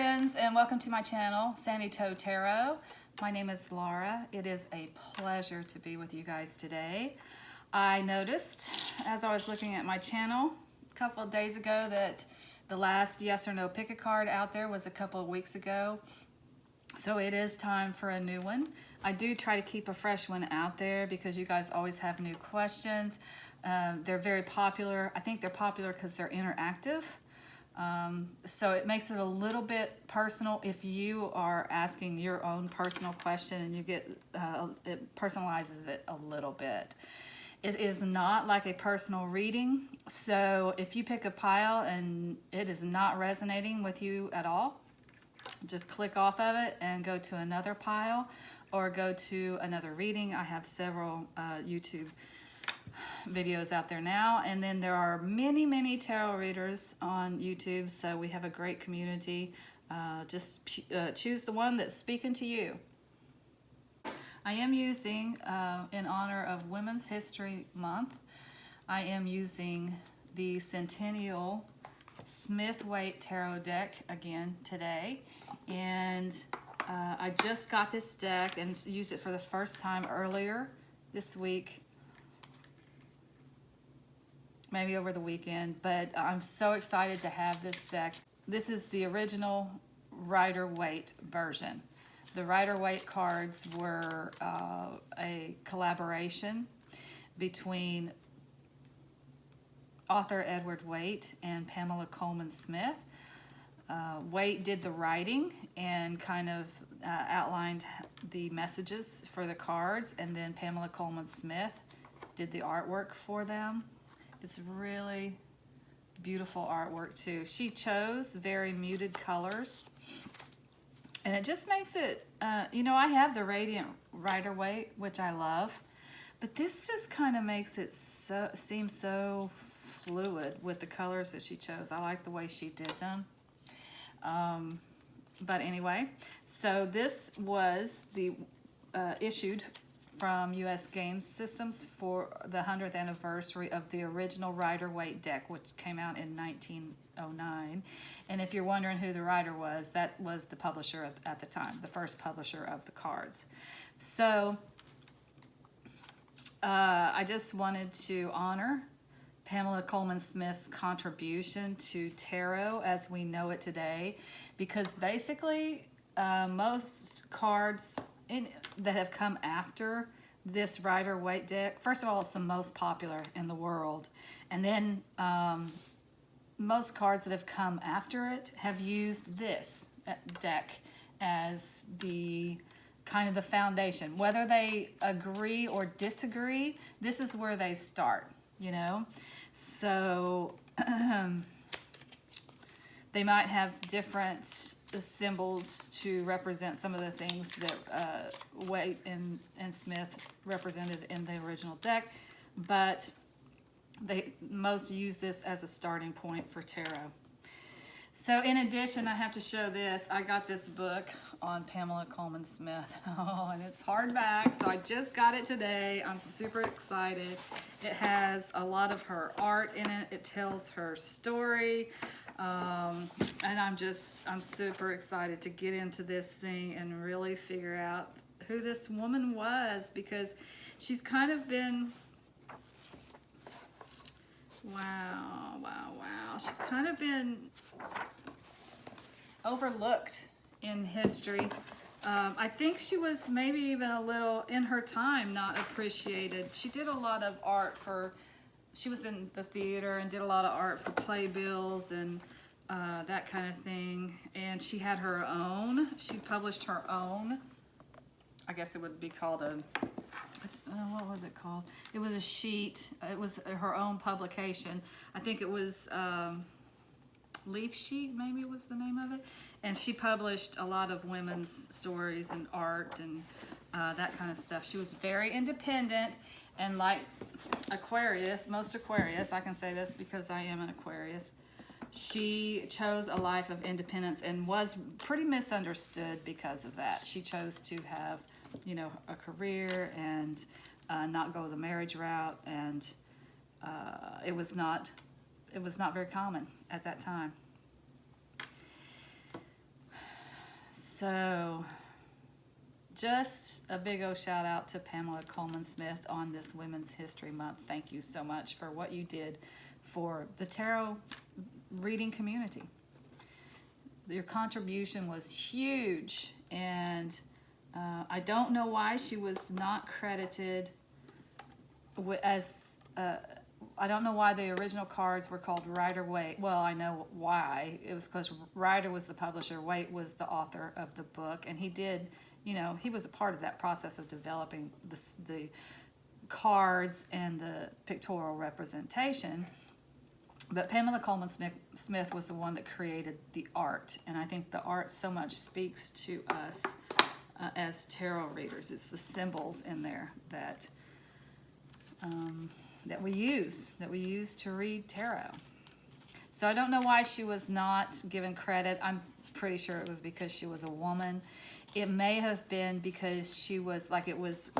friends, and welcome to my channel, Sandy Toe Tarot. My name is Laura. It is a pleasure to be with you guys today. I noticed as I was looking at my channel a couple of days ago that the last yes or no pick a card out there was a couple of weeks ago. So it is time for a new one. I do try to keep a fresh one out there because you guys always have new questions. They're very popular. I think they're popular because they're interactive. So it makes it a little bit personal if you are asking your own personal question, and you get it personalizes it a little bit. It is not like a personal reading, so if you pick a pile and it is not resonating with you at all, just click off of it and go to another pile or go to another reading. I have several YouTube videos out there now, and then there are many tarot readers on YouTube, so we have a great community. Just choose the one that's speaking to you. I am using, in honor of Women's History Month, I am using the Centennial Smith-Waite Tarot deck again today, and I just got this deck and used it for the first time earlier this week, maybe over the weekend, but I'm so excited to have this deck. This is the original Rider-Waite version. The Rider-Waite cards were a collaboration between author Edward Waite and Pamela Colman Smith. Waite did the writing and kind of outlined the messages for the cards, and then Pamela Colman Smith did the artwork for them. It's really beautiful artwork too. She chose very muted colors, and it just makes it, you know, I have the Radiant Rider-Waite, which I love, but this just kind of makes it seem so fluid with the colors that she chose. I like the way she did them. But anyway, so this was the issued from U.S. Games Systems for the 100th anniversary of the original Rider-Waite deck, which came out in 1909. And if you're wondering who the writer was, that was the publisher at the time, the first publisher of the cards. So I just wanted to honor Pamela Colman Smith's contribution to tarot as we know it today, because basically most cards that have come after this Rider-Waite deck, first of all, it's the most popular in the world, and then most cards that have come after it have used this deck as the kind of the foundation. Whether they agree or disagree, this is where they start, you know. So they might have different symbols to represent some of the things that Waite and Smith represented in the original deck, but they most use this as a starting point for tarot. So in addition, I have to show this. I got this book on Pamela Colman Smith. Oh, and it's hardback, so I just got it today. I'm super excited. It has a lot of her art in it. It tells her story. And I'm super excited to get into this thing and really figure out who this woman was, because she's kind of been, wow. She's kind of been overlooked in history. I think she was maybe even a little, in her time, not appreciated. She did a lot of art she was in the theater and did a lot of art for playbills and that kind of thing. And she had her own, she published her own, I guess it would be called what was it called? It was a sheet. It was her own publication. I think it was Leaf Sheet, maybe was the name of it. And she published a lot of women's stories and art and that kind of stuff. She was very independent, and like Aquarius, most Aquarius, I can say this because I am an Aquarius, she chose a life of independence and was pretty misunderstood because of that. She chose to have, you know, a career and not go the marriage route, and it was not very common at that time. So just a big old shout out to Pamela Coleman Smith on this Women's History Month. Thank you so much for what you did for the tarot reading community. Your contribution was huge, and I don't know why she was not credited as I don't know why the original cards were called Rider Waite. Well, I know why. It was because Rider was the publisher, Waite was the author of the book, and he did, you know, he was a part of that process of developing the cards and the pictorial representation. But Pamela Coleman Smith was the one that created the art, and I think the art so much speaks to us as tarot readers. It's the symbols in there that we use to read tarot. So I don't know why she was not given credit. I'm pretty sure it was because she was a woman. It may have been because she was, like, it was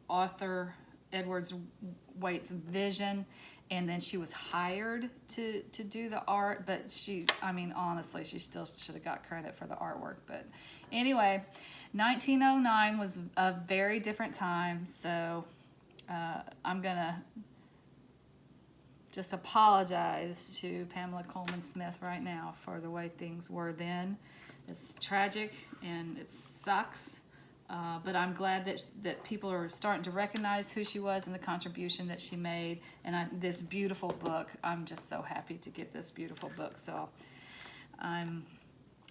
Arthur Edwards Waite's vision, and then she was hired to do the art, but she, I mean, honestly, she still should have got credit for the artwork. But anyway, 1909 was a very different time, so I'm gonna just apologize to Pamela Coleman Smith right now for the way things were then. It's tragic and it sucks, but I'm glad that people are starting to recognize who she was and the contribution that she made. And this beautiful book, I'm just so happy to get this beautiful book. So I'm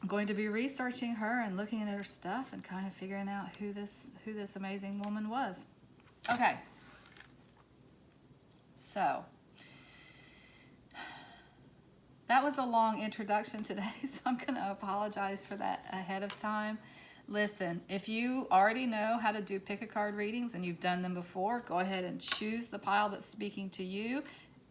going to be researching her and looking at her stuff and kind of figuring out who this amazing woman was. Okay, so that was a long introduction today, so I'm going to apologize for that ahead of time. Listen, if you already know how to do pick-a-card readings and you've done them before, go ahead and choose the pile that's speaking to you.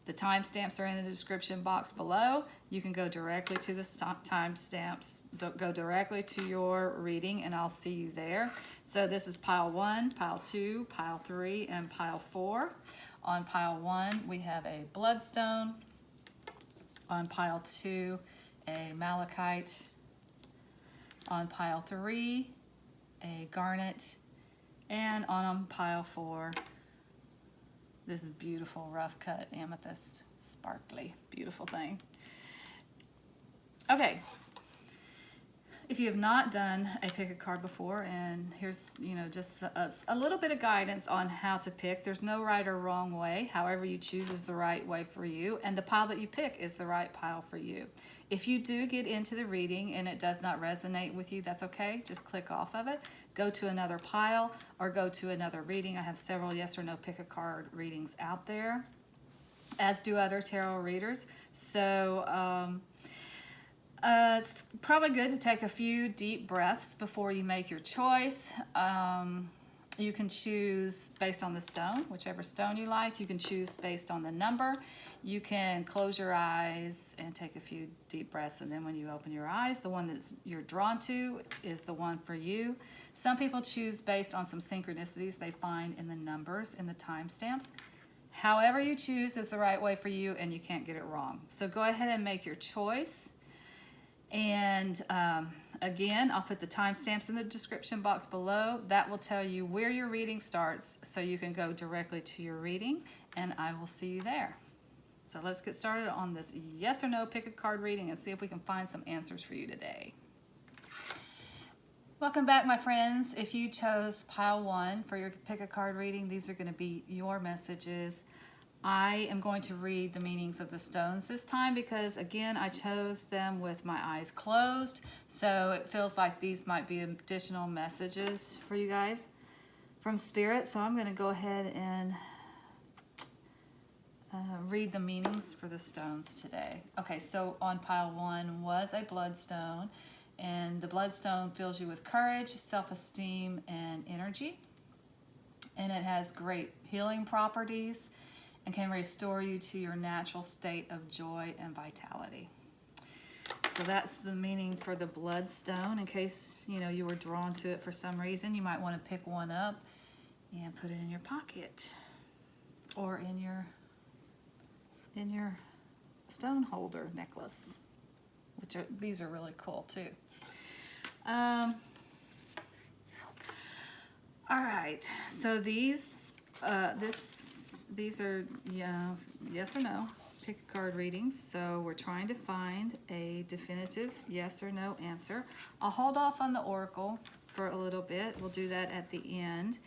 The timestamps are in the description box below. You can go directly to the timestamps, go directly to your reading, and I'll see you there. So this is pile 1, pile 2, pile 3, and pile 4. On pile 1, we have a Bloodstone. On pile 2, a Malachite. On pile 3, a Garnet. And on pile 4, this is beautiful rough cut Amethyst. Sparkly, beautiful thing. Okay, if you have not done a pick a card before, and here's, you know, just a little bit of guidance on how to pick. There's no right or wrong way. However you choose is the right way for you, and the pile that you pick is the right pile for you. If you do get into the reading and it does not resonate with you, that's okay. Just click off of it, go to another pile, or go to another reading. I have several yes or no pick a card readings out there, as do other tarot readers. So it's probably good to take a few deep breaths before you make your choice. You can choose based on the stone, whichever stone you like. You can choose based on the number. You can close your eyes and take a few deep breaths, and then when you open your eyes, the one that you're drawn to is the one for you. Some people choose based on some synchronicities they find in the numbers in the timestamps. However you choose is the right way for you, and you can't get it wrong. So go ahead and make your choice. And again, I'll put the timestamps in the description box below. That will tell you where your reading starts, so you can go directly to your reading, and I will see you there. So let's get started on this yes or no pick a card reading and see if we can find some answers for you today. Welcome back, my friends. If you chose pile 1 for your pick a card reading, these are going to be your messages. I am going to read the meanings of the stones this time because, again, I chose them with my eyes closed, so it feels like these might be additional messages for you guys from Spirit. So I'm going to go ahead and read the meanings for the stones today. Okay, so on pile 1 was a Bloodstone, and the Bloodstone fills you with courage, self-esteem, and energy, and it has great healing properties and can restore you to your natural state of joy and vitality. So that's the meaning for the Bloodstone. In case, you know, you were drawn to it for some reason, you might want to pick one up and put it in your pocket or in your stone holder necklace, these are really cool too. All right, so these are, yeah, yes or no, pick a card readings. So we're trying to find a definitive yes or no answer. I'll hold off on the oracle for a little bit. We'll do that at the end.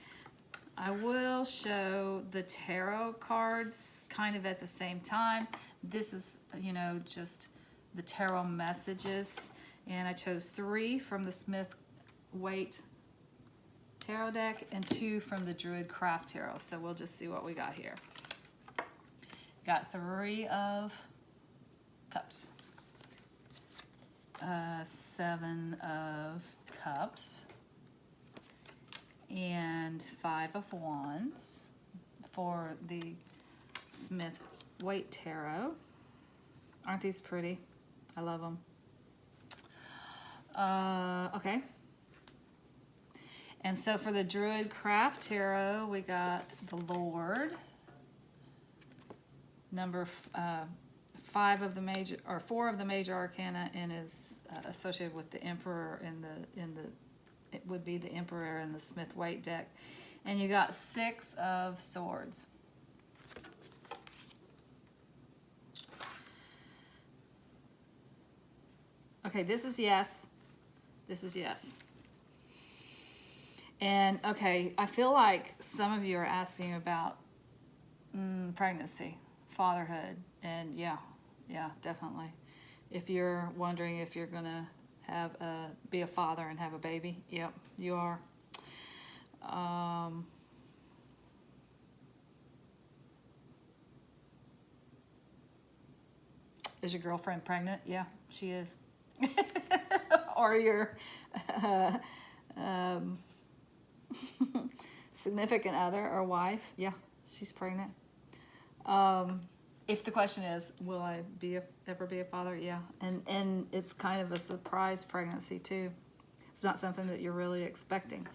I will show the tarot cards kind of at the same time. This is, you know, just the tarot messages. And I chose 3 from the Smith Waite Tarot deck and 2 from the Druid Craft Tarot. So we'll just see what we got here. Got 3 of Cups. 7 of Cups. And 5 of Wands for the Smith Waite Tarot. Aren't these pretty? I love them. Okay. And so for the Druid Craft Tarot, we got the Lord. Number 5 of the major, or 4 of the major arcana, and is associated with the Emperor it would be the Emperor in the Smith Waite deck. And you got 6 of Swords. Okay, this is yes. This is yes. And okay, I feel like some of you are asking about pregnancy, fatherhood, and yeah, definitely. If you're wondering if you're gonna be a father and have a baby, yep, you are. Is your girlfriend pregnant? Yeah, she is. Or your significant other or wife, yeah, she's pregnant. If the question is, will I ever be a father? Yeah, and it's kind of a surprise pregnancy too. It's not something that you're really expecting.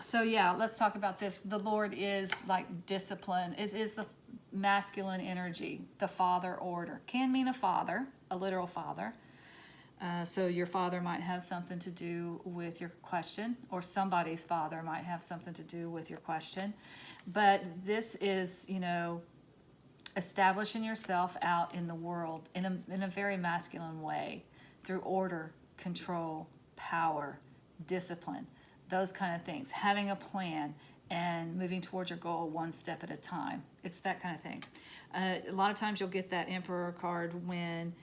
So yeah, let's talk about this. The Lord is like discipline. It is the masculine energy, the father order. Can mean a father, a literal father. So your father might have something to do with your question, or somebody's father might have something to do with your question. But this is, you know, establishing yourself out in the world in a very masculine way through order, control, power, discipline, those kind of things. Having a plan and moving towards your goal one step at a time. It's that kind of thing. A lot of times you'll get that Emperor card when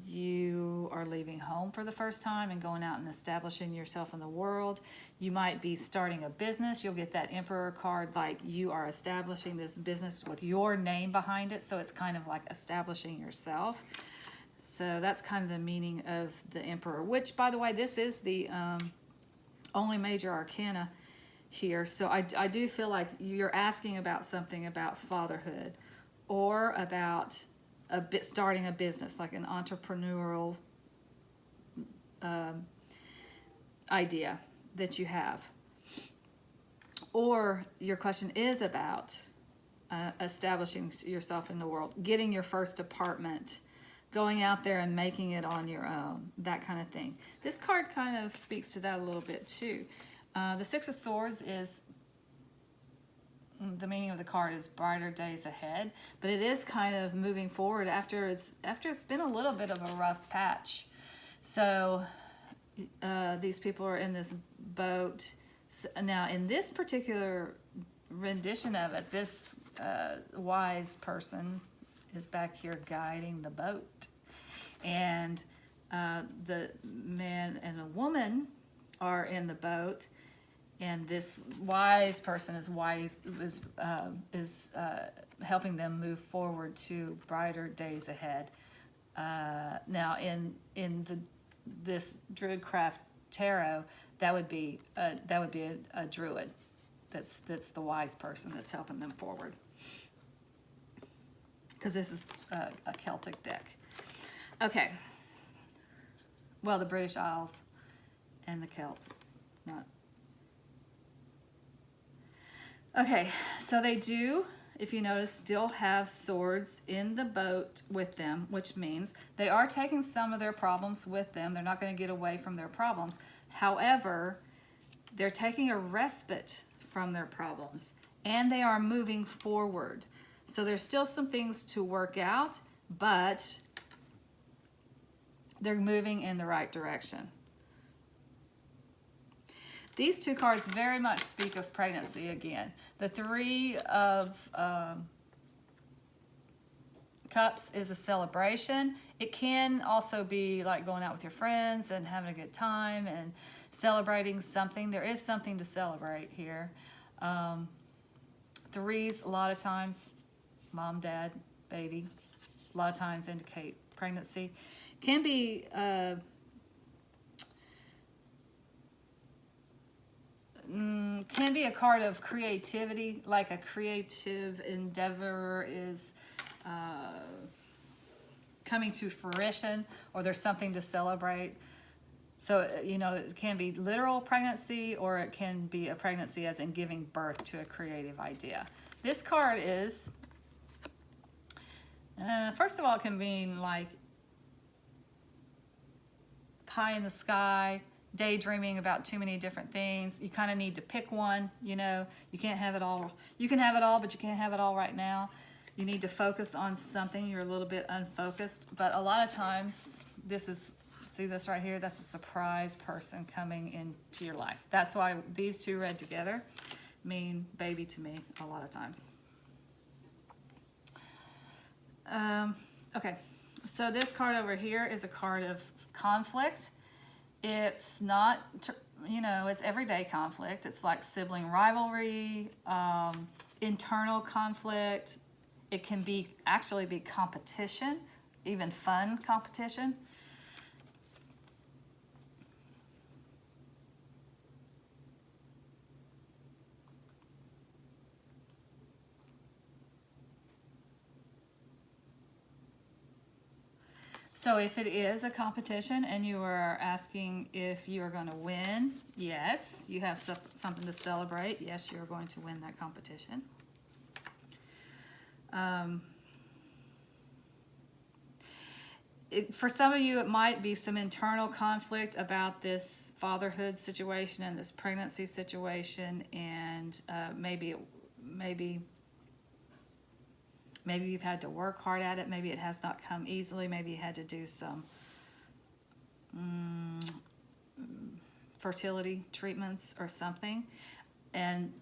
you are leaving home for the first time and going out and establishing yourself in the world. You might be starting a business. You'll get that Emperor card like you are establishing this business with your name behind it. So it's kind of like establishing yourself. So that's kind of the meaning of the Emperor, which, by the way, this is the only major arcana here. So I do feel like you're asking about something about fatherhood or about starting a business, like an entrepreneurial idea that you have. Or your question is about establishing yourself in the world, getting your first apartment, going out there and making it on your own, that kind of thing. This card kind of speaks to that a little bit too. The Six of Swords is, the meaning of the card is brighter days ahead, but it is kind of moving forward after it's been a little bit of a rough patch. So these people are in this boat. Now in this particular rendition of it, this wise person is back here guiding the boat, and the man and a woman are in the boat, and this wise person is helping them move forward to brighter days ahead. Now in this Druid Craft Tarot, that would be a druid. That's the wise person that's helping them forward. Because this is a Celtic deck. Okay. Well, the British Isles and the Celts, not. Okay, so they do if you notice, still have swords in the boat with them, which means they are taking some of their problems with them. They're not going to get away from their problems. However, they're taking a respite from their problems, and they are moving forward. So there's still some things to work out, but they're moving in the right direction. These two cards very much speak of pregnancy again. The Three of Cups is a celebration. It can also be like going out with your friends and having a good time and celebrating something. There is something to celebrate here. Threes, a lot of times, mom, dad, baby, a lot of times indicate pregnancy. Can be a card of creativity, like a creative endeavor is coming to fruition, or there's something to celebrate. So, you know, it can be literal pregnancy, or it can be a pregnancy as in giving birth to a creative idea. This card is, first of all, it can mean like pie in the sky, daydreaming about too many different things. You kind of need to pick one, you know. You can't have it all. You can have it all, but you can't have it all right now. You need to focus on something. You're a little bit unfocused. But a lot of times, this is, see this right here? That's a surprise person coming into your life. That's why these two read together mean baby to me a lot of times. Okay, so this card over here is a card of conflict. It's not, you know, it's everyday conflict. It's like sibling rivalry, internal conflict. It can be actually be competition, even fun competition. So if it is a competition and you are asking if you are going to win, yes, you have something to celebrate. Yes, you're going to win that competition. For some of you, it might be some internal conflict about this fatherhood situation and this pregnancy situation, and maybe you've had to work hard at it. Maybe it has not come easily. Maybe you had to do some fertility treatments or something. And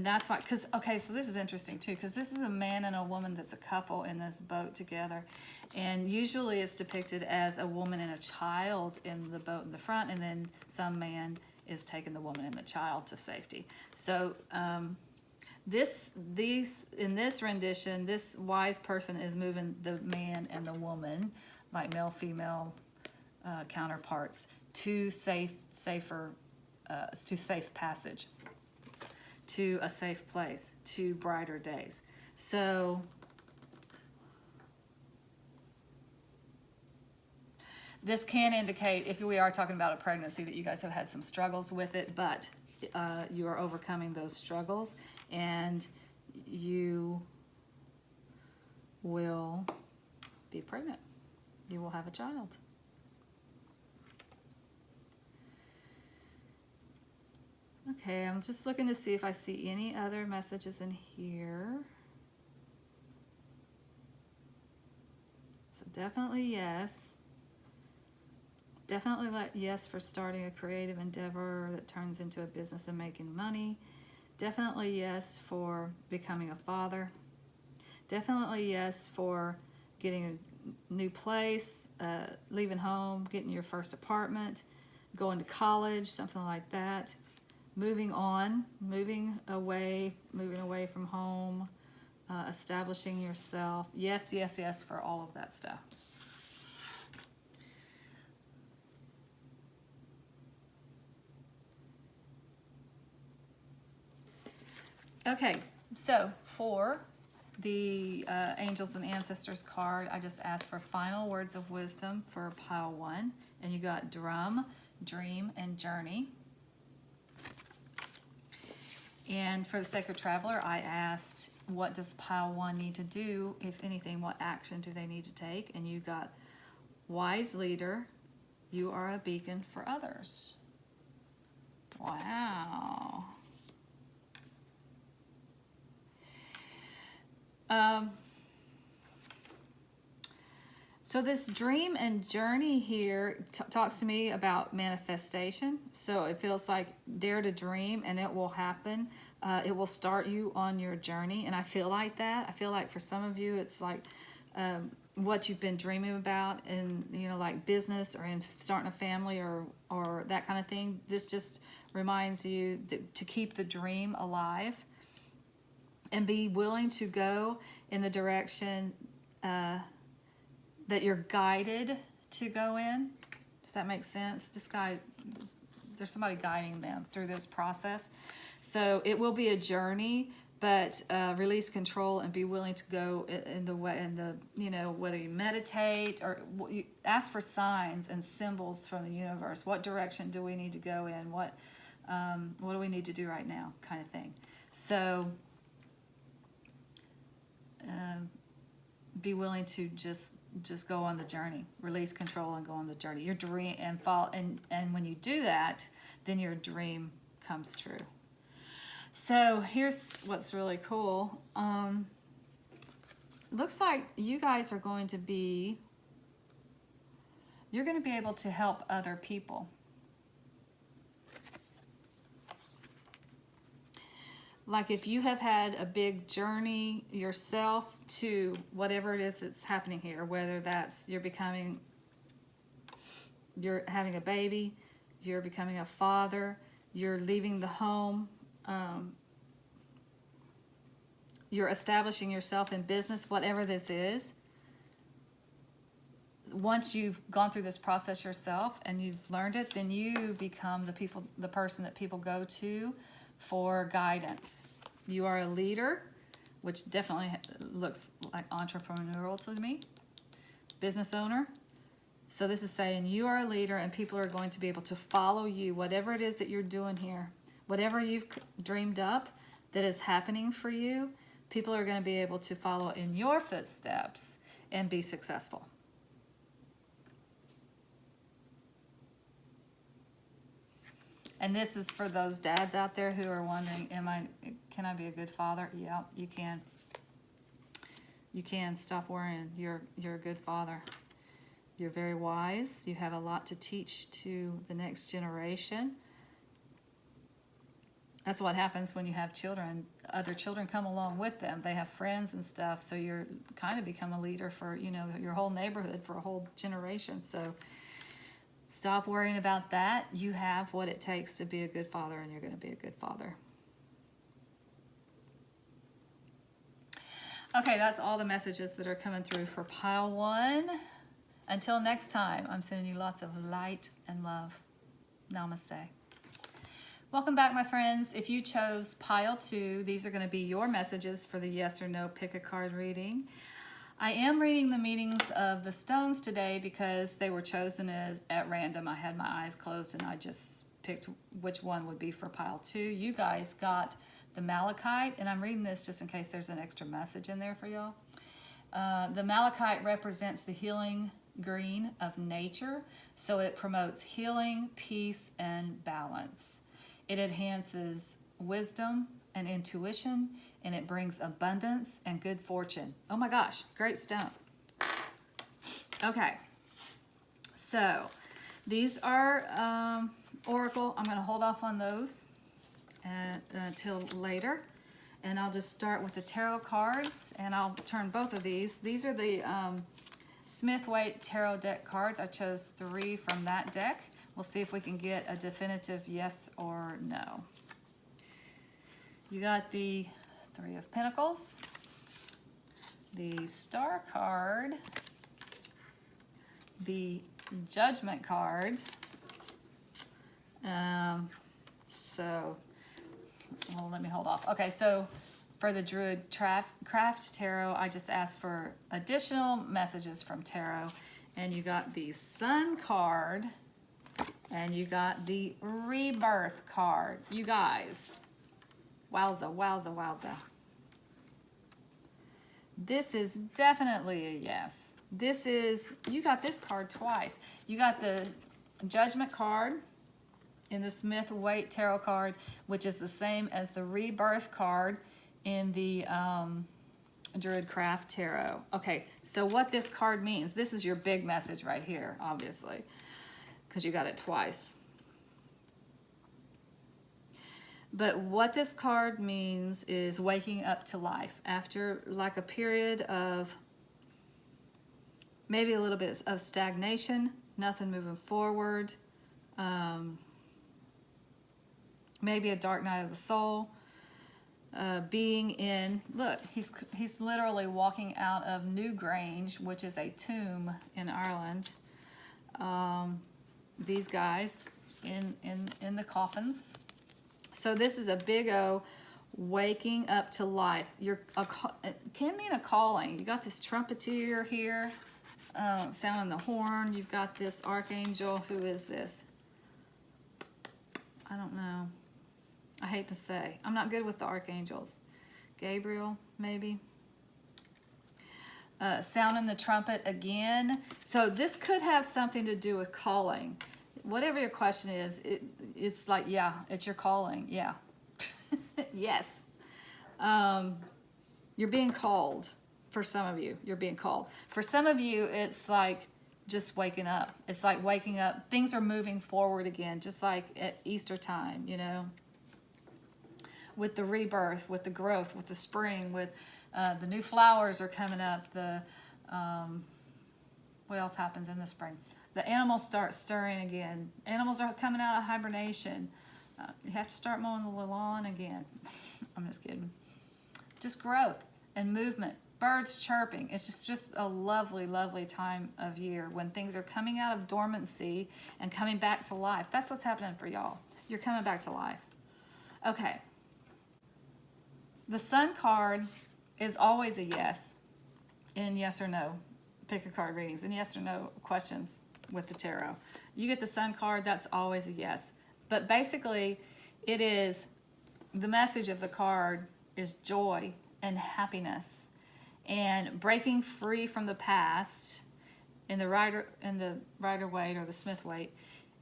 that's why, because, okay, so this is interesting too, because this is a man and a woman that's a couple in this boat together. And usually it's depicted as a woman and a child in the boat in the front, and then some man is taking the woman and the child to safety. So, in this rendition, this wise person is moving the man and the woman, like male, female counterparts, to safe passage, to a safe place, to brighter days. So this can indicate, if we are talking about a pregnancy, that you guys have had some struggles with it, but you are overcoming those struggles, and you will be pregnant. You will have a child. Okay, I'm just looking to see if I see any other messages in here. So definitely yes. Definitely yes for starting a creative endeavor that turns into a business and making money. Definitely yes for becoming a father. Definitely yes for getting a new place, leaving home, getting your first apartment, going to college, something like that. Moving on, moving away from home, establishing yourself. Yes, yes, yes for all of that stuff. Okay, so for the Angels and Ancestors card, I just asked for final words of wisdom for pile 1, and you got drum, dream, and journey. And for the Sacred Traveler, I asked what does pile 1 need to do? If anything, what action do they need to take? And you got wise leader. You are a beacon for others. Wow. So this dream and journey here talks to me about manifestation. So it feels like dare to dream and it will happen. It will start you on your journey. And I feel like that. I feel like for some of you, it's like what you've been dreaming about in, like business or in starting a family or that kind of thing. This just reminds you to keep the dream alive and be willing to go in the direction that you're guided to go in. Does that make sense? There's somebody guiding them through this process. So it will be a journey, but release control and be willing to go in the way, whether you meditate or you ask for signs and symbols from the universe. What direction do we need to go in? What do we need to do right now, kind of thing. So be willing to just go on the journey, release control and go on the journey. Your dream and fall, and when you do that, then your dream comes true. So here's what's really cool. Looks like you guys are going to be able to help other people. Like if you have had a big journey yourself to whatever it is that's happening here, whether that's you're having a baby, you're becoming a father, you're leaving the home, you're establishing yourself in business, whatever this is. Once you've gone through this process yourself and you've learned it, then you become the person that people go to for guidance. You are a leader, which definitely looks like entrepreneurial to me, business owner. So this is saying you are a leader and people are going to be able to follow you, whatever it is that you're doing here, whatever you've dreamed up that is happening for you, people are going to be able to follow in your footsteps and be successful. And this is for those dads out there who are wondering, can I be a good father? Yeah, you can. You can. Stop worrying. You're a good father. You're very wise. You have a lot to teach to the next generation. That's what happens when you have children. Other children come along with them. They have friends and stuff. So you're kind of become a leader for, your whole neighborhood, for a whole generation. So stop worrying about that. You have what it takes to be a good father, and you're going to be a good father. Okay, that's all the messages that are coming through for pile 1. Until next time, I'm sending you lots of light and love. Namaste. Welcome back, my friends. If you chose pile 2, these are going to be your messages for the yes or no pick a card reading. I am reading the meanings of the stones today because they were chosen at random. I had my eyes closed and I just picked which one would be for pile 2. You guys got the Malachite, and I'm reading this just in case there's an extra message in there for y'all. The Malachite represents the healing green of nature, so it promotes healing, peace, and balance. It enhances wisdom and intuition, and it brings abundance and good fortune. Oh my gosh, great stone. Okay, so these are Oracle. I'm going to hold off on those until later, and I'll just start with the tarot cards, and I'll turn both of these. These are the Smith-Waite Tarot deck cards. I chose 3 from that deck. We'll see if we can get a definitive yes or no. You got the 3 of Pentacles, the Star card, the Judgment card. Let me hold off. Okay, so for the Druid Craft Tarot, I just asked for additional messages from Tarot, and you got the Sun card, and you got the Rebirth card. You guys, wowza, wowza, wowza. This is definitely a yes. This is, you got this card twice. You got the Judgment card in the Smith Waite Tarot card, which is the same as the Rebirth card in the Druid Craft Tarot. Okay, so what this card means, this is your big message right here, obviously, because you got it twice. But what this card means is waking up to life after like a period of maybe a little bit of stagnation, nothing moving forward, maybe a dark night of the soul, being in, look, he's literally walking out of Newgrange, which is a tomb in Ireland. These guys in the coffins. So this is a big O, waking up to life. It can mean a calling. You got this trumpeter here, sounding the horn. You've got this archangel. Who is this? I don't know. I hate to say. I'm not good with the archangels. Gabriel, maybe. Sounding the trumpet again. So this could have something to do with calling. Whatever your question is, it's like, yeah, it's your calling. Yeah. Yes. You're being called. For some of you, you're being called. For some of you, it's like just waking up. It's like waking up. Things are moving forward again, just like at Easter time, you know. With the rebirth, with the growth, with the spring, with the new flowers are coming up. What else happens in the spring? The animals start stirring again. Animals are coming out of hibernation. You have to start mowing the lawn again. I'm just kidding. Just growth and movement. Birds chirping. It's just a lovely, lovely time of year when things are coming out of dormancy and coming back to life. That's what's happening for y'all. You're coming back to life. Okay. The Sun card is always a yes in yes or no pick a card readings and yes or no questions with the tarot. You get the Sun card, that's always a yes. But basically, it is, the message of the card is joy and happiness and breaking free from the past. In the Rider-Waite or the Smith-Waite,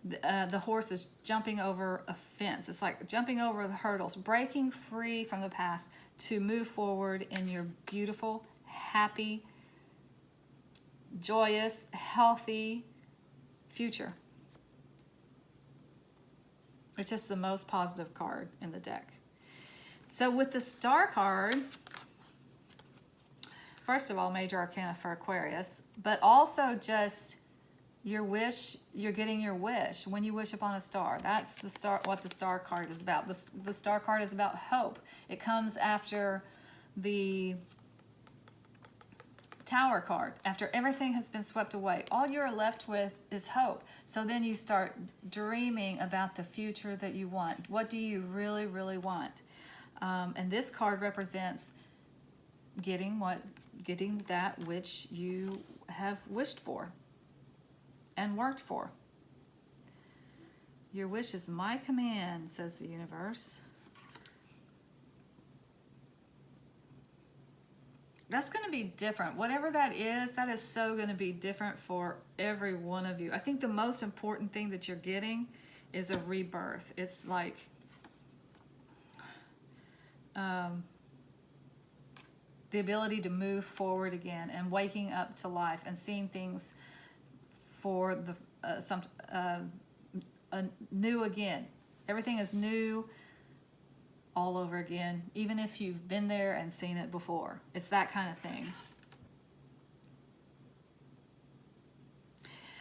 the horse is jumping over a fence. It's like jumping over the hurdles, breaking free from the past to move forward in your beautiful, happy, joyous, healthy future. It's just the most positive card in the deck. So with the Star card, first of all, major arcana for Aquarius, but also just your wish, you're getting your wish. When you wish upon a star, that's the star. What the Star card is about. The Star card is about hope. It comes after the Tower card. After everything has been swept away, all you're left with is hope. So then you start dreaming about the future that you want. What do you really, really want? And this card represents getting that which you have wished for and worked for. Your wish is my command, says the universe. That's going to be different. Whatever that is so going to be different for every one of you. I think the most important thing that you're getting is a rebirth. It's like the ability to move forward again and waking up to life and seeing things for new again. Everything is new all over again, even if you've been there and seen it before. It's that kind of thing.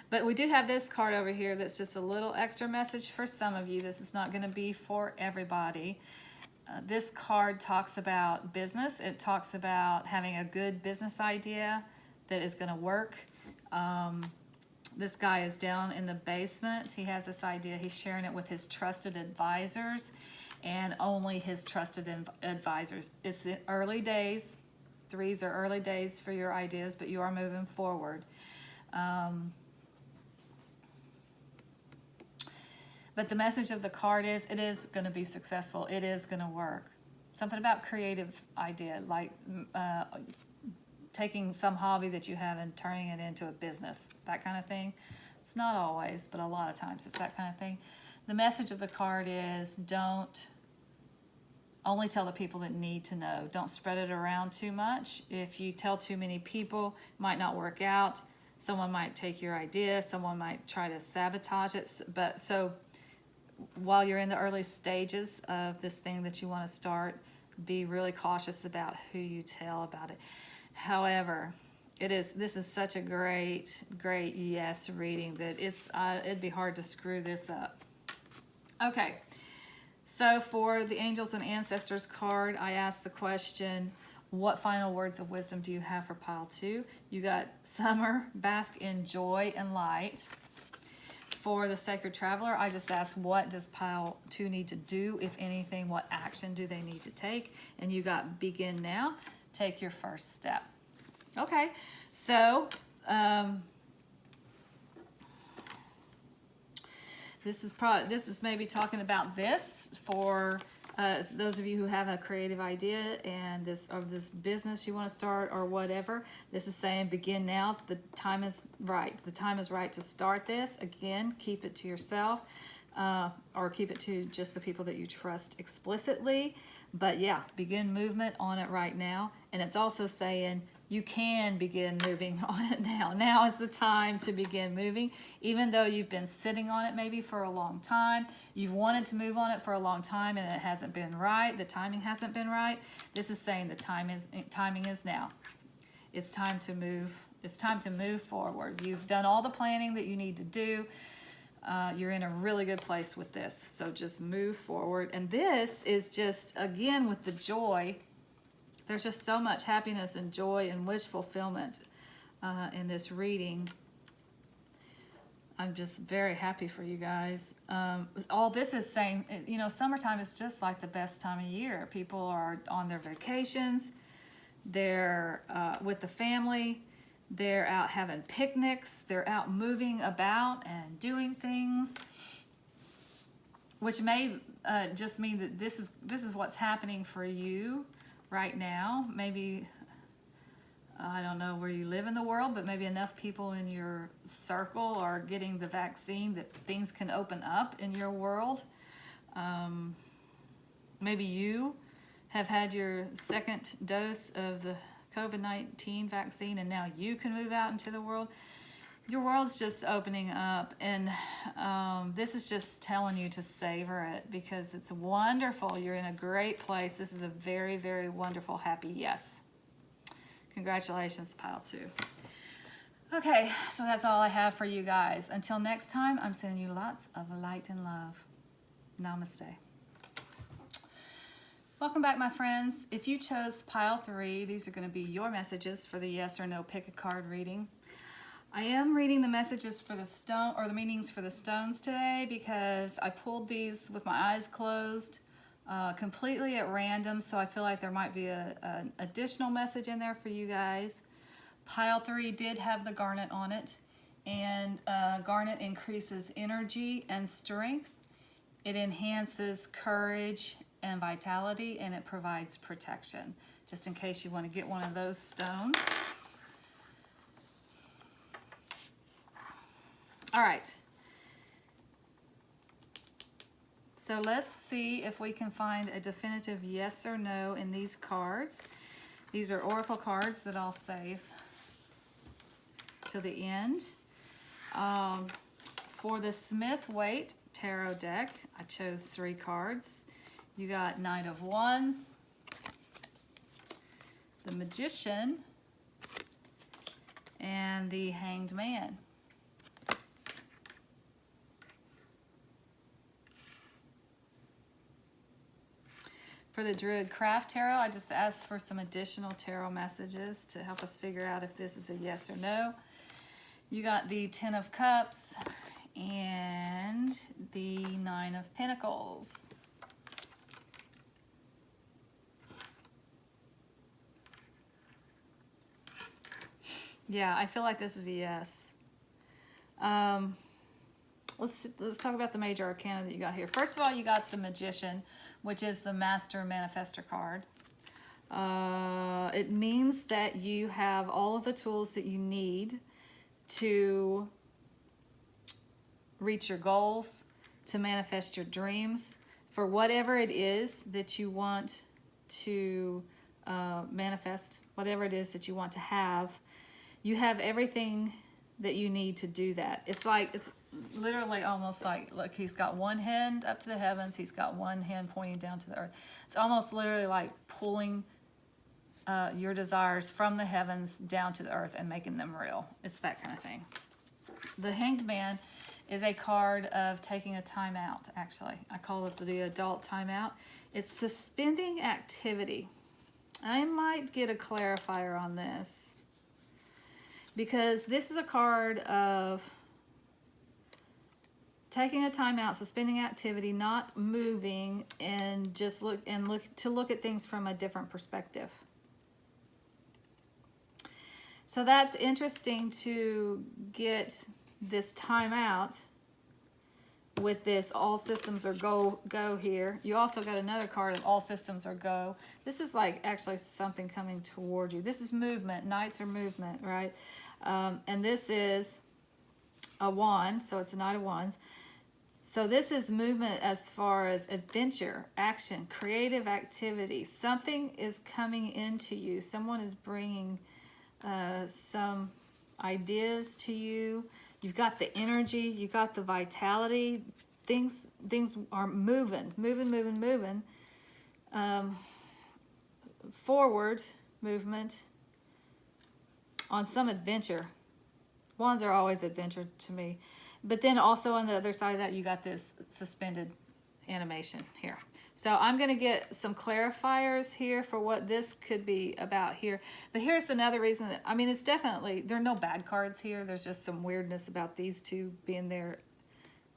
But we do have this card over here that's just a little extra message for some of you. This is not going to be for everybody. This card talks about business. It talks about having a good business idea that is going to work. This guy is down in the basement. He has this idea. He's sharing it with his trusted advisors and only his trusted advisors. It's early days. 3s are early days for your ideas, but you are moving forward. But the message of the card is, it is going to be successful. It is going to work. Something about creative idea, like taking some hobby that you have and turning it into a business, that kind of thing. It's not always, but a lot of times it's that kind of thing. The message of the card is don't only tell the people that need to know. Don't spread it around too much. If you tell too many people, it might not work out. Someone might take your idea. Someone might try to sabotage it. But so while you're in the early stages of this thing that you want to start, be really cautious about who you tell about it. However, this is such a great yes reading that it'd be hard to screw this up. Okay, so for the Angels and Ancestors card, I asked the question, what final words of wisdom do you have for pile 2? You got summer, bask in joy and light. For the Sacred Traveler, I just asked, what does pile 2 need to do, if anything? What action do they need to take? And you got begin now, take your first step. Okay, so this is maybe talking about this for those of you who have a creative idea and this business you want to start or whatever. This is saying begin now. The time is right. The time is right to start this. Again, keep it to yourself or keep it to just the people that you trust explicitly. But yeah, begin movement on it right now. And it's also saying you can begin moving on it now. Now is the time to begin moving, even though you've been sitting on it maybe for a long time. You've wanted to move on it for a long time and it hasn't been right. The timing hasn't been right. This is saying the timing is now. It's time to move. It's time to move forward. You've done all the planning that you need to do. You're in a really good place with this. So just move forward. And this is just, again, with the joy. There's just so much happiness and joy and wish fulfillment in this reading. I'm just very happy for you guys. All this is saying, you know, summertime is just like the best time of year. People are on their vacations. They're with the family. They're out having picnics. They're out moving about and doing things, which may just mean that this is what's happening for you right now. Maybe, I don't know where you live in the world, but maybe enough people in your circle are getting the vaccine that things can open up in your world. Maybe you have had your second dose of the COVID-19 vaccine and now you can move out into the world. Your world's just opening up, and this is just telling you to savor it because it's wonderful. You're in a great place. This is a very, very wonderful, happy yes. Congratulations, pile 2. Okay, so that's all I have for you guys. Until next time, I'm sending you lots of light and love. Namaste. Welcome back, my friends. If you chose pile 3, these are going to be your messages for the yes or no pick a card reading. I am reading the messages for the stone, or the meanings for the stones today, because I pulled these with my eyes closed completely at random, so I feel like there might be an additional message in there for you guys. Pile 3 did have the garnet on it, and garnet increases energy and strength. It enhances courage and vitality, and it provides protection, just in case you want to get one of those stones. All right, so let's see if we can find a definitive yes or no in these cards. These are oracle cards that I'll save to the end. For the Smith-Waite Tarot deck, I chose 3 cards. You got Knight of Wands, the Magician, and the Hanged Man. For the Druid Craft Tarot, I just asked for some additional tarot messages to help us figure out if this is a yes or no. You got the Ten of Cups and the Nine of Pentacles. Yeah, I feel like this is a yes. Let's talk about the major arcana that you got here. First of all, you got the Magician, which is the Master Manifestor card. It means that you have all of the tools that you need to reach your goals, to manifest your dreams, for whatever it is that you want to manifest, whatever it is that you want to have. You have everything that you need to do that. It's literally almost like, look, he's got one hand up to the heavens, he's got one hand pointing down to the earth. It's almost literally like pulling your desires from the heavens down to the earth and making them real. It's that kind of thing. The Hanged Man is a card of taking a time out, actually. I call it the adult timeout. It's suspending activity. I might get a clarifier on this, because this is a card of taking a time out, suspending activity, not moving, and just look at things from a different perspective. So that's interesting to get this time out with this all systems are go here. You also got another card of all systems are go. This is like actually something coming toward you. This is movement. Knights are movement, right? And this is a wand, so it's a Knight of Wands. So this is movement as far as adventure, action, creative activity. Something is coming into you. Someone is bringing some ideas to you. You've got the energy, you got the vitality. Things are moving. Forward movement on some adventure. Wands are always adventure to me. But then also on the other side of that, you got this suspended animation here. So I'm going to get some clarifiers here for what this could be about here. But here's another reason that, I mean, it's definitely, there are no bad cards here. There's just some weirdness about these two being there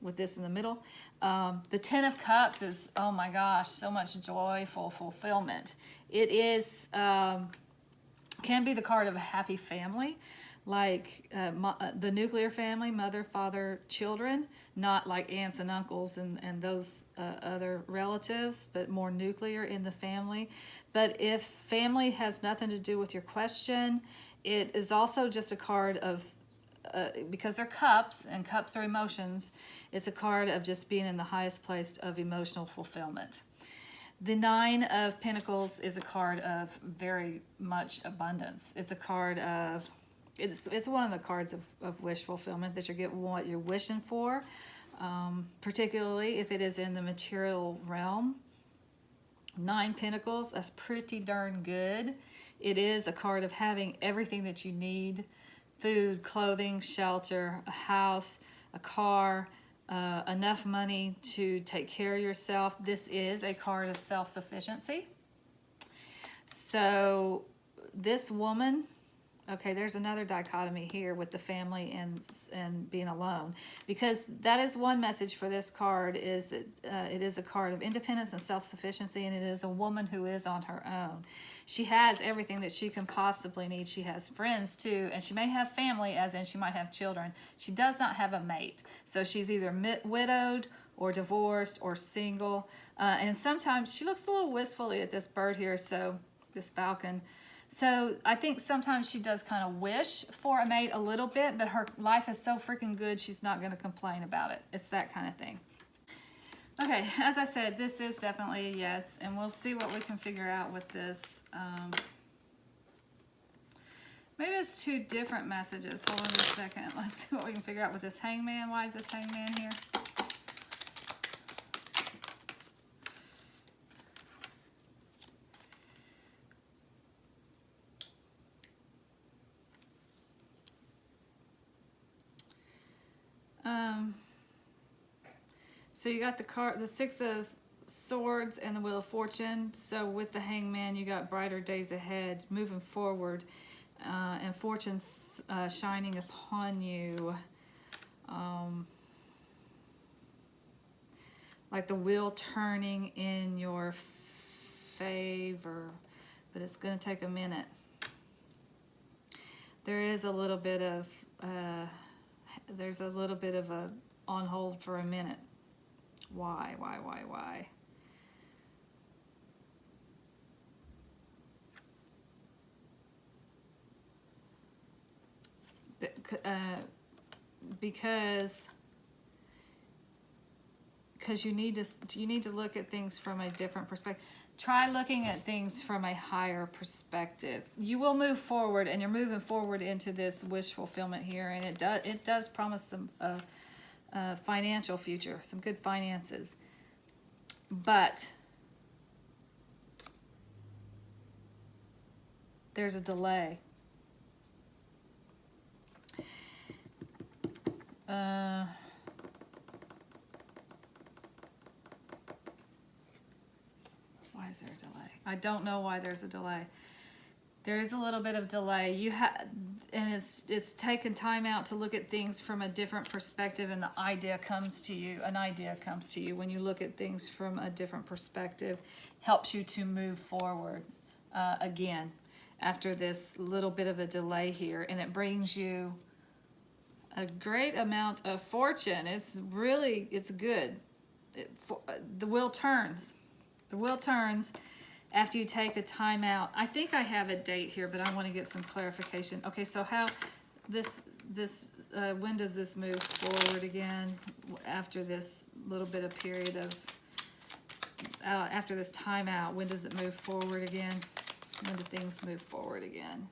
with this in the middle. The Ten of Cups is, oh my gosh, so much joyful fulfillment. It is, can be the card of a happy family, like the nuclear family, mother, father, children, not like aunts and uncles and those other relatives, but more nuclear in the family. But if family has nothing to do with your question, it is also just a card of, because they're cups, and cups are emotions, it's a card of just being in the highest place of emotional fulfillment. The Nine of Pentacles is a card of very much abundance. It's a card of, it's one of the cards of wish fulfillment, that you're getting what you're wishing for, particularly if it is in the material realm. Nine Pentacles, that's pretty darn good. It is a card of having everything that you need: food, clothing, shelter, a house, a car, enough money to take care of yourself. This is a card of self-sufficiency. So this woman, okay, there's another dichotomy here with the family and being alone, because that is one message for this card, is that it is a card of independence and self-sufficiency, and it is a woman who is on her own. She has everything that she can possibly need. She has friends too, and she may have family, as in she might have children. She does not have a mate, so she's either widowed or divorced or single, and sometimes she looks a little wistfully at this bird here, so this falcon. So I think sometimes she does kind of wish for a mate a little bit, but her life is so freaking good, she's not going to complain about it. It's that kind of thing. Okay, as I said, this is definitely a yes, and we'll see what we can figure out with this. Maybe it's two different messages. Hold on a second. Let's see what we can figure out with this Hangman. Why is this Hangman here? So you got the Six of Swords and the Wheel of Fortune. So with the Hangman, you got brighter days ahead, moving forward, and fortune's shining upon you. Like the wheel turning in your favor, but it's going to take a minute. There is a little bit of, there's a little bit of a on hold for a minute. Why? because you need to look at things from a different perspective. Try looking at things from a higher perspective. You will move forward, and you're moving forward into this wish fulfillment here, and it does promise some financial future, some good finances. But there's a delay. Why is there a delay? I don't know why there's a delay. There is a little bit of delay. And it's taken time out to look at things from a different perspective, and the idea comes to you. An idea comes to you when you look at things from a different perspective. Helps you to move forward again after this little bit of a delay here, and it brings you a great amount of fortune. It's good. The wheel turns. The wheel turns after you take a time out. I think I have a date here, but I want to get some clarification. Okay, so how when does this move forward again after this little bit of period of after this timeout? When does it move forward again? When do things move forward again?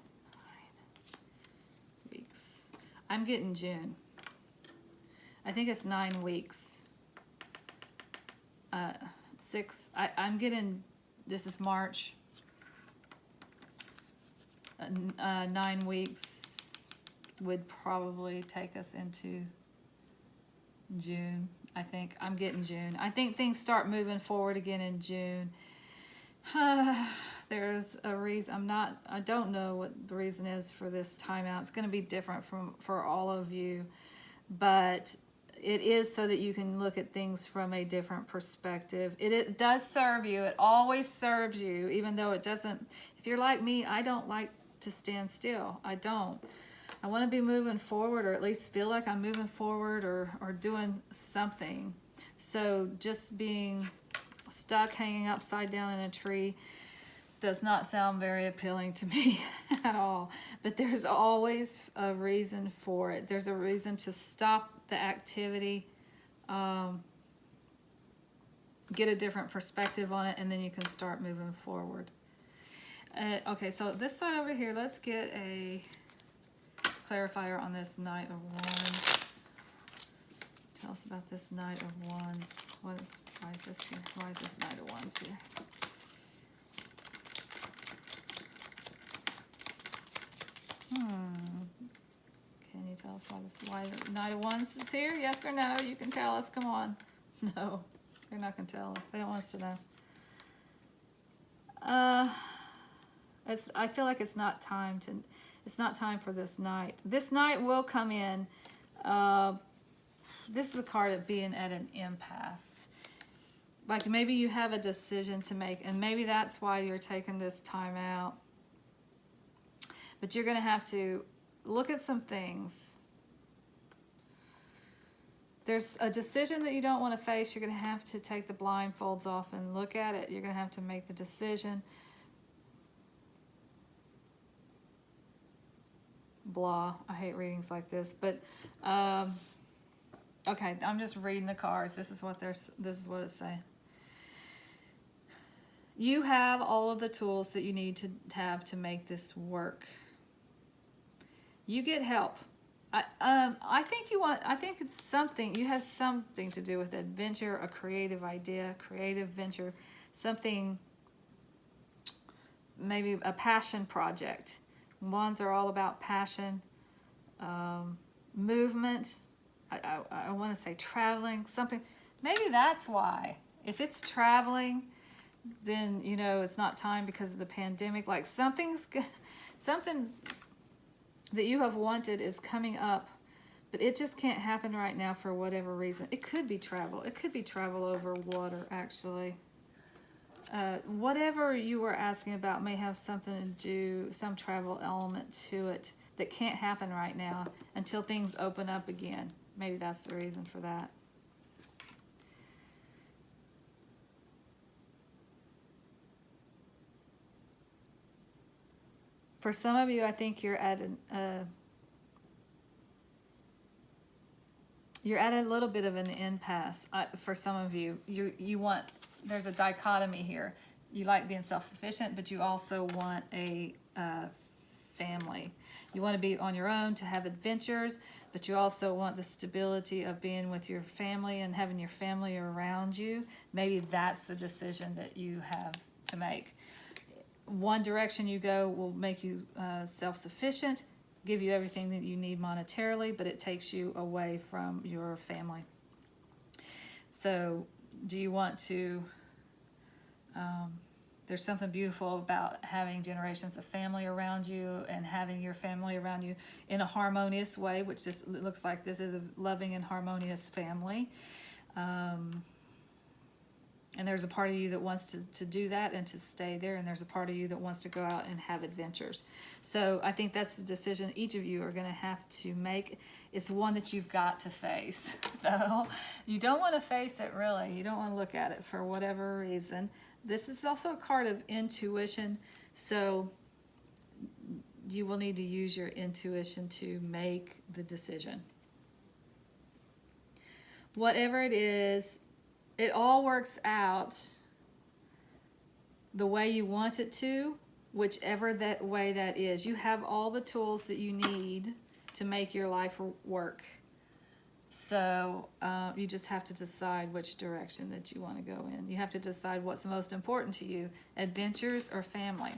9 weeks. I'm getting June. I think it's 9 weeks. 6. I'm getting. This is March. 9 weeks would probably take us into June. I think I'm getting June. I think things start moving forward again in June. There's a reason. I don't know what the reason is for this timeout. It's going to be different for all of you, but it is so that you can look at things from a different perspective. It does serve you. It always serves you, even though it doesn't. If you're like me, I don't like to stand still. I don't. I want to be moving forward, or at least feel like I'm moving forward or doing something. So just being stuck hanging upside down in a tree does not sound very appealing to me at all. But there's always a reason for it. There's a reason to stop the activity, get a different perspective on it, and then you can start moving forward. Okay, so this side over here, let's get a clarifier on this Knight of Wands. Tell us about this Knight of Wands. Why is this here? Why is this Knight of Wands here? Can you tell us why the Knight of Wands is here? Yes or no? You can tell us. Come on. No, they're not going to tell us. They don't want us to know. I feel like it's not time for this Knight. This Knight will come in. This is a card of being at an impasse. Like maybe you have a decision to make, and maybe that's why you're taking this time out. But you're going to have to look at some things. There's a decision that you don't want to face. You're going to have to take the blindfolds off and look at it. You're going to have to make the decision. Blah. I hate readings like this, but okay, I'm just reading the cards. This is what it's saying. You have all of the tools that you need to have to make this work. You get help. I think it's something. You have something to do with adventure, a creative idea, creative venture, something. Maybe a passion project. Wands are all about passion, movement. I want to say traveling, something. Maybe that's why. If it's traveling, then it's not time because of the pandemic. Like something that you have wanted is coming up, but it just can't happen right now for whatever reason. It could be travel. It could be travel over water, actually. Whatever you were asking about may have something to do, some travel element to it that can't happen right now until things open up again. Maybe that's the reason for that. For some of you, I think you're at You're at a little bit of an impasse for some of you. You want, there's a dichotomy here. You like being self-sufficient, but you also want a family. You want to be on your own, to have adventures, but you also want the stability of being with your family and having your family around you. Maybe that's the decision that you have to make. One direction you go will make you self-sufficient, give you everything that you need monetarily, but it takes you away from your family. So do you want to, there's something beautiful about having generations of family around you and having your family around you in a harmonious way, which just looks like this is a loving and harmonious family. And there's a part of you that wants to do that and to stay there, and there's a part of you that wants to go out and have adventures. So I think that's the decision each of you are going to have to make. It's one that you've got to face, though. You don't want to face it, really. You don't want to look at it for whatever reason. This is also a card of intuition, so you will need to use your intuition to make the decision. Whatever it is, it all works out the way you want it to, whichever that way that is. You have all the tools that you need to make your life work. So you just have to decide which direction that you want to go in. You have to decide what's most important to you, adventures or family.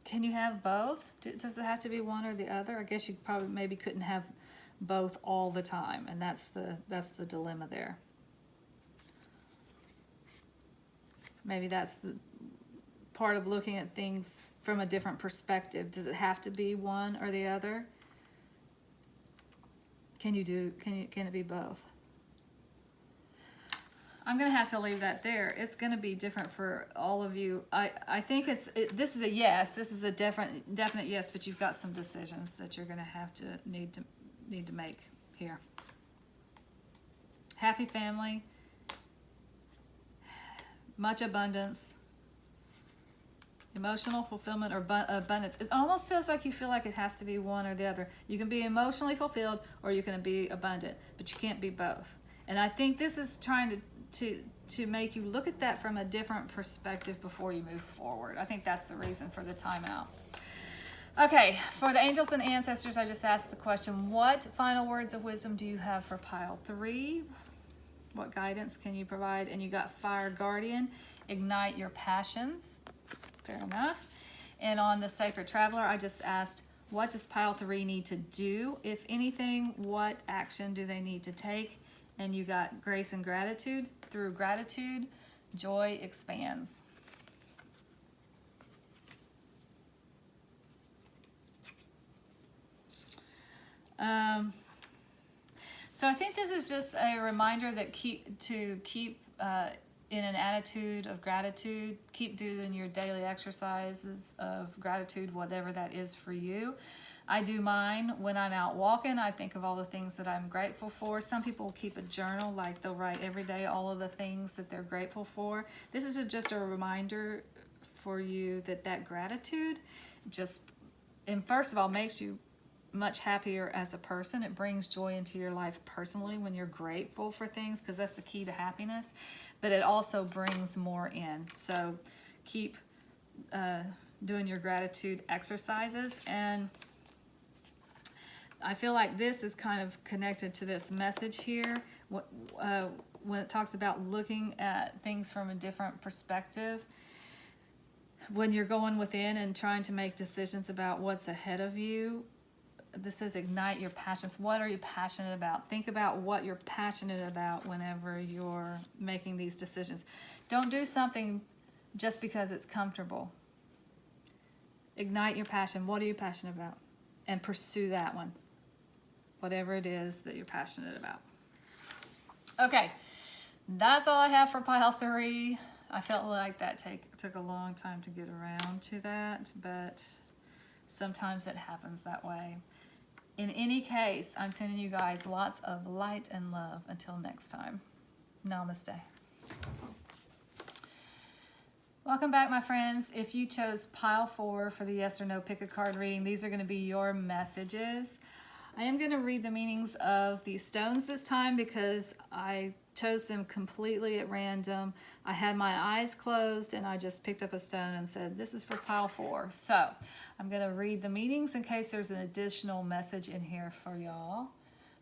Can you have both? Does it have to be one or the other? I guess you probably maybe couldn't have both all the time, and that's the dilemma there. Maybe that's the part of looking at things from a different perspective. Does it have to be one or the other? Can it be both? I'm going to have to leave that there. It's going to be different for all of you. I think this is a yes. This is a definite yes, but you've got some decisions that you're going to have to need to make here. Happy family, much abundance, emotional fulfillment or abundance. It almost feels like you feel like it has to be one or the other. You can be emotionally fulfilled or you can be abundant, but you can't be both. And I think this is trying to make you look at that from a different perspective before you move forward. I think that's the reason for the timeout. Okay, for the angels and ancestors, I just asked the question, what final words of wisdom do you have for pile 3? What guidance can you provide? And you got Fire Guardian, ignite your passions. Fair enough. And on the Sacred Traveler, I just asked, what does pile 3 need to do? If anything, what action do they need to take? And you got grace and gratitude. Through gratitude, joy expands. So I think this is just a reminder that keep in an attitude of gratitude. Keep doing your daily exercises of gratitude, whatever that is for you. I do mine when I'm out walking. I think of all the things that I'm grateful for. Some people will keep a journal, like they'll write every day all of the things that they're grateful for. This is just a reminder for you that gratitude just, and first of all, makes you much happier as a person. It brings joy into your life personally when you're grateful for things, because that's the key to happiness. But it also brings more in. So keep doing your gratitude exercises. And I feel like this is kind of connected to this message here. When it talks about looking at things from a different perspective, when you're going within and trying to make decisions about what's ahead of you, this says ignite your passions. What are you passionate about? Think about what you're passionate about whenever you're making these decisions. Don't do something just because it's comfortable. Ignite your passion. What are you passionate about? And pursue that one. Whatever it is that you're passionate about. Okay, that's all I have for pile 3. I felt like that took a long time to get around to that, but sometimes it happens that way. In any case, I'm sending you guys lots of light and love. Until next time, namaste. Welcome back, my friends. If you chose pile 4 for the yes or no pick a card reading, these are going to be your messages. I am going to read the meanings of these stones this time because I chose them completely at random. I had my eyes closed and I just picked up a stone and said, this is for pile 4. So I'm going to read the meanings in case there's an additional message in here for y'all.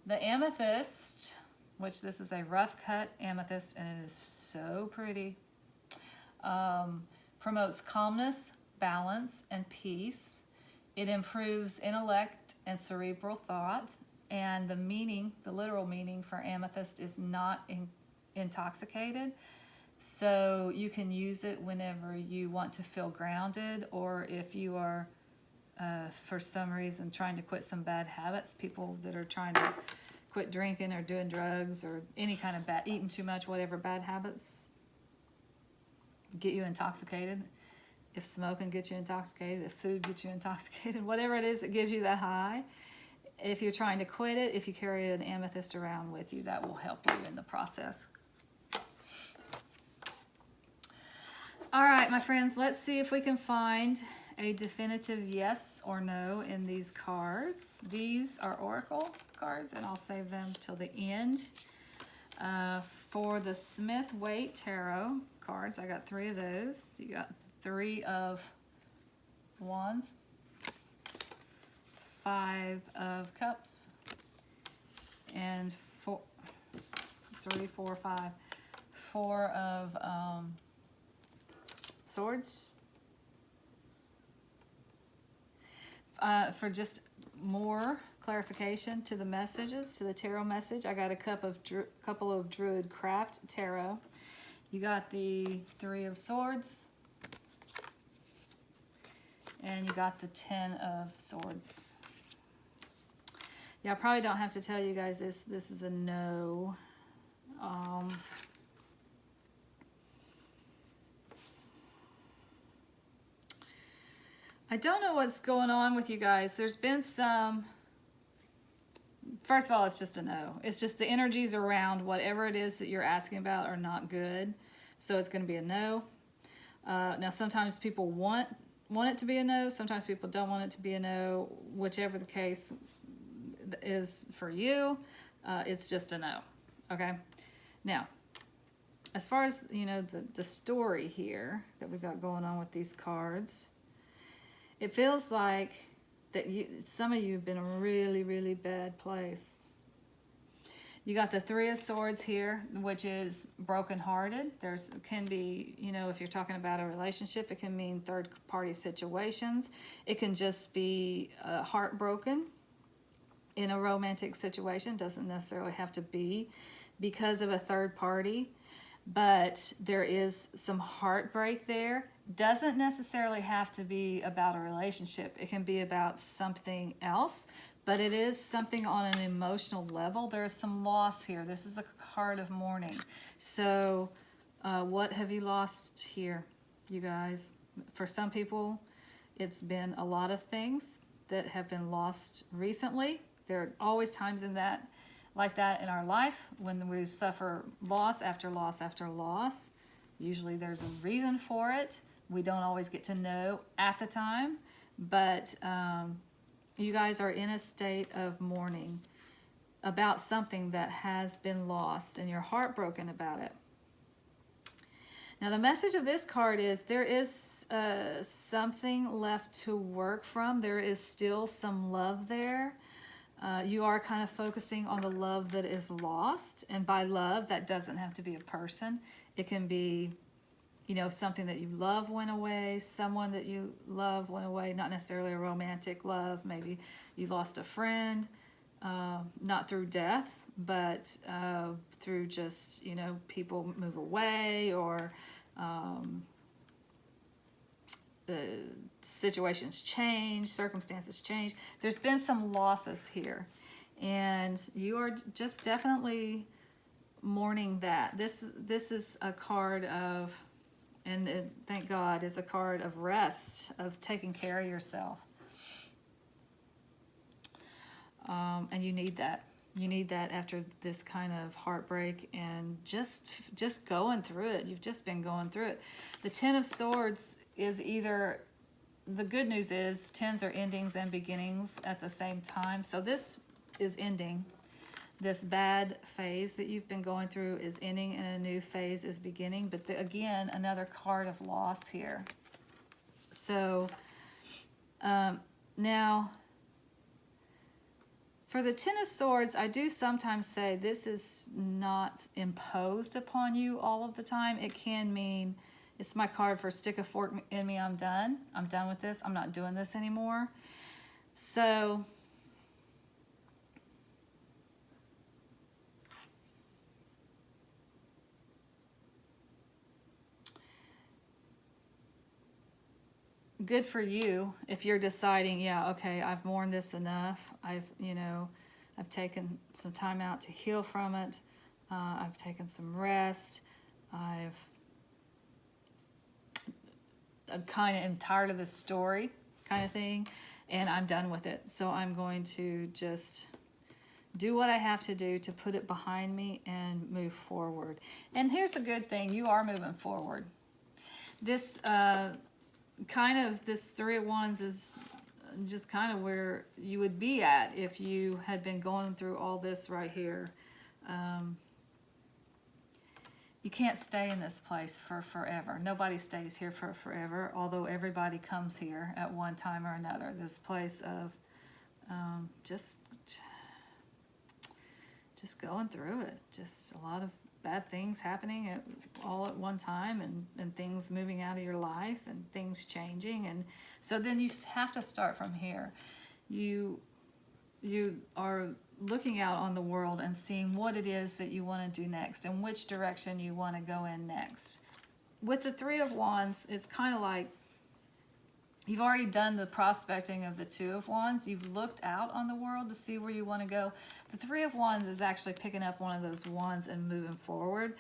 The amethyst, which this is a rough cut amethyst and it is so pretty. Promotes calmness, balance, and peace. It improves intellect and cerebral thought. And the meaning, the literal meaning for amethyst is not intoxicated. So you can use it whenever you want to feel grounded, or if you are, for some reason, trying to quit some bad habits. People that are trying to quit drinking or doing drugs or any kind of bad, eating too much, whatever bad habits get you intoxicated. If smoking gets you intoxicated, if food gets you intoxicated, whatever it is that gives you that high, if you're trying to quit it, if you carry an amethyst around with you, that will help you in the process. All right, my friends, let's see if we can find a definitive yes or no in these cards. These are oracle cards, and I'll save them till the end. For the Smith-Waite Tarot cards, I got 3 of those. So you got 3 of Wands, 5 of Cups, and 4 of Swords. For just more clarification to the messages, to the tarot message, I got a couple of Druid Craft Tarot. You got the 3 of Swords, and you got the 10 of Swords. Yeah, I probably don't have to tell you guys this. This is a no. I don't know what's going on with you guys. There's been some... First of all, it's just a no. It's just the energies around whatever it is that you're asking about are not good. So it's going to be a no. Now, sometimes people want it to be a no. Sometimes people don't want it to be a no. Whichever the case is for you, it's just a no. Okay? Now, as far as, you know, the story here that we got going on with these cards, it feels like that some of you have been in a really, really bad place. You got the 3 of Swords here, which is brokenhearted. Can be, you know, if you're talking about a relationship, it can mean third-party situations. It can just be heartbroken in a romantic situation. Doesn't necessarily have to be because of a third party, but there is some heartbreak there. Doesn't necessarily have to be about a relationship. It can be about something else, but it is something on an emotional level. There is some loss here. This is a card of mourning. So what have you lost here, you guys? For some people, it's been a lot of things that have been lost recently. There are always times like that in our life when we suffer loss after loss after loss. Usually there's a reason for it. We don't always get to know at the time, but you guys are in a state of mourning about something that has been lost and you're heartbroken about it. Now the message of this card is there is something left to work from. There is still some love there. You are kind of focusing on the love that is lost, and by love, that doesn't have to be a person. It can be, you know, something that you love went away, someone that you love went away, not necessarily a romantic love. Maybe you lost a friend, not through death, but through just, you know, people move away, or situations change, circumstances change. There's been some losses here, and you are just definitely mourning that. This is a card of, and thank God, it's a card of rest, of taking care of yourself. And you need that. You need that after this kind of heartbreak and just going through it. You've just been going through it. The Ten of Swords is either, the good news is tens are endings and beginnings at the same time. So this is ending. This bad phase that you've been going through is ending and a new phase is beginning. But again, another card of loss here. So now, for the Ten of Swords, I do sometimes say this is not imposed upon you all of the time. It can mean, it's my card for stick a fork in me, I'm done. I'm done with this. I'm not doing this anymore. So good for you if you're deciding, yeah, okay, I've mourned this enough. I've taken some time out to heal from it. I've taken some rest. I'm kind of am tired of this story kind of thing, and I'm done with it. So I'm going to just do what I have to do to put it behind me and move forward. And here's the good thing, you are moving forward. This this Three of Wands is just kind of where you would be at if you had been going through all this right here. You can't stay in this place for forever. Nobody stays here for forever, although everybody comes here at one time or another. This place of just going through it. Just a lot of bad things happening all at one time, and things moving out of your life and things changing. And so then you have to start from here. You are looking out on the world and seeing what it is that you want to do next and which direction you want to go in next. With the Three of Wands, it's kind of like you've already done the prospecting of the Two of Wands. You've looked out on the world to see where you want to go. The Three of Wands is actually picking up one of those wands and moving forward.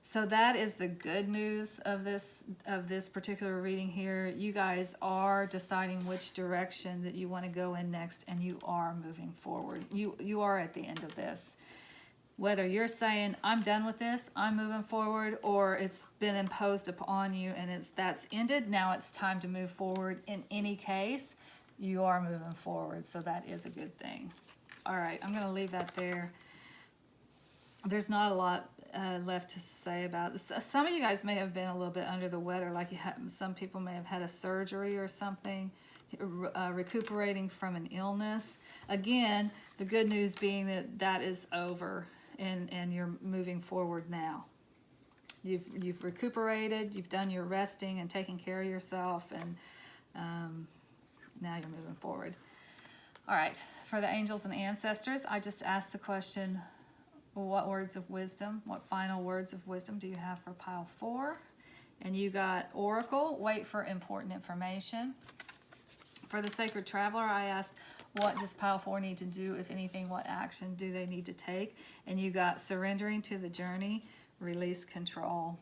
So that is the good news of this particular reading here. You guys are deciding which direction that you want to go in next, and you are moving forward. You are at the end of this. Whether you're saying, I'm done with this, I'm moving forward, or it's been imposed upon you and that's ended, now it's time to move forward. In any case, you are moving forward, so that is a good thing. All right, I'm going to leave that there. There's not a lot left to say about this. Some of you guys may have been a little bit under the weather, like some people may have had a surgery or something, recuperating from an illness. Again, the good news being that is over. And you're moving forward now. You've recuperated, you've done your resting and taking care of yourself, and now you're moving forward. All right, for the angels and ancestors, I just asked the question, what words of wisdom, what final words of wisdom do you have for pile 4? And you got Oracle, wait for important information. For the Sacred Traveler, I asked, what does pile 4 need to do, if anything? What action do they need to take? And you got surrendering to the journey, release control.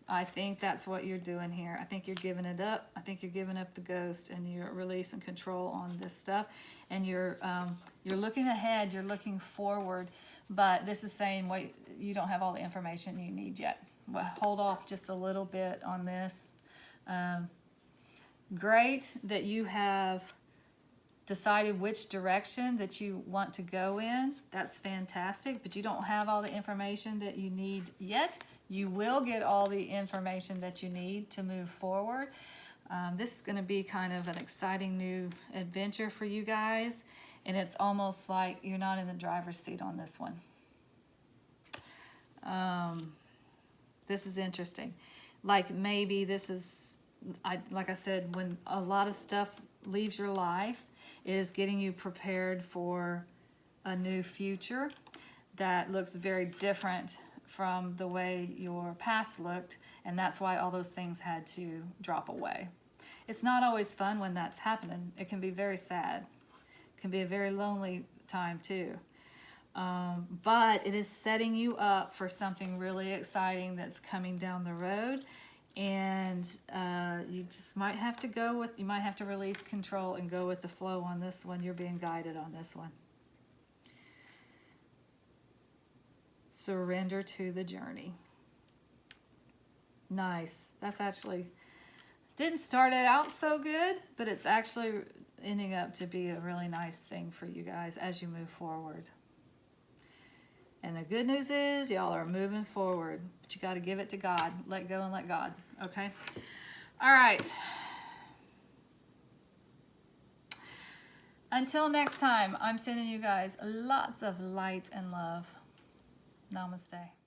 I think that's what you're doing here. I think you're giving it up. I think you're giving up the ghost, and you're releasing control on this stuff. And you're looking ahead. You're looking forward. But this is saying, wait, you don't have all the information you need yet. Well, hold off just a little bit on this. Great that you have decided which direction that you want to go in. That's fantastic, but you don't have all the information that you need yet. You will get all the information that you need to move forward. This is going to be kind of an exciting new adventure for you guys, and it's almost like you're not in the driver's seat on this one. This is interesting. Like maybe this is, like I said, when a lot of stuff leaves your life, it is getting you prepared for a new future that looks very different from the way your past looked, and that's why all those things had to drop away. It's not always fun when that's happening. It can be very sad. It can be a very lonely time too. But it is setting you up for something really exciting that's coming down the road. And you just might have to you might have to release control and go with the flow on this one. You're being guided on this one. surrender to the journey. Nice. That's actually, didn't start it out so good, but it's actually ending up to be a really nice thing for you guys as you move forward. And the good news is y'all are moving forward, but you got to give it to God. Let go and let God, okay? All right. Until next time, I'm sending you guys lots of light and love. Namaste.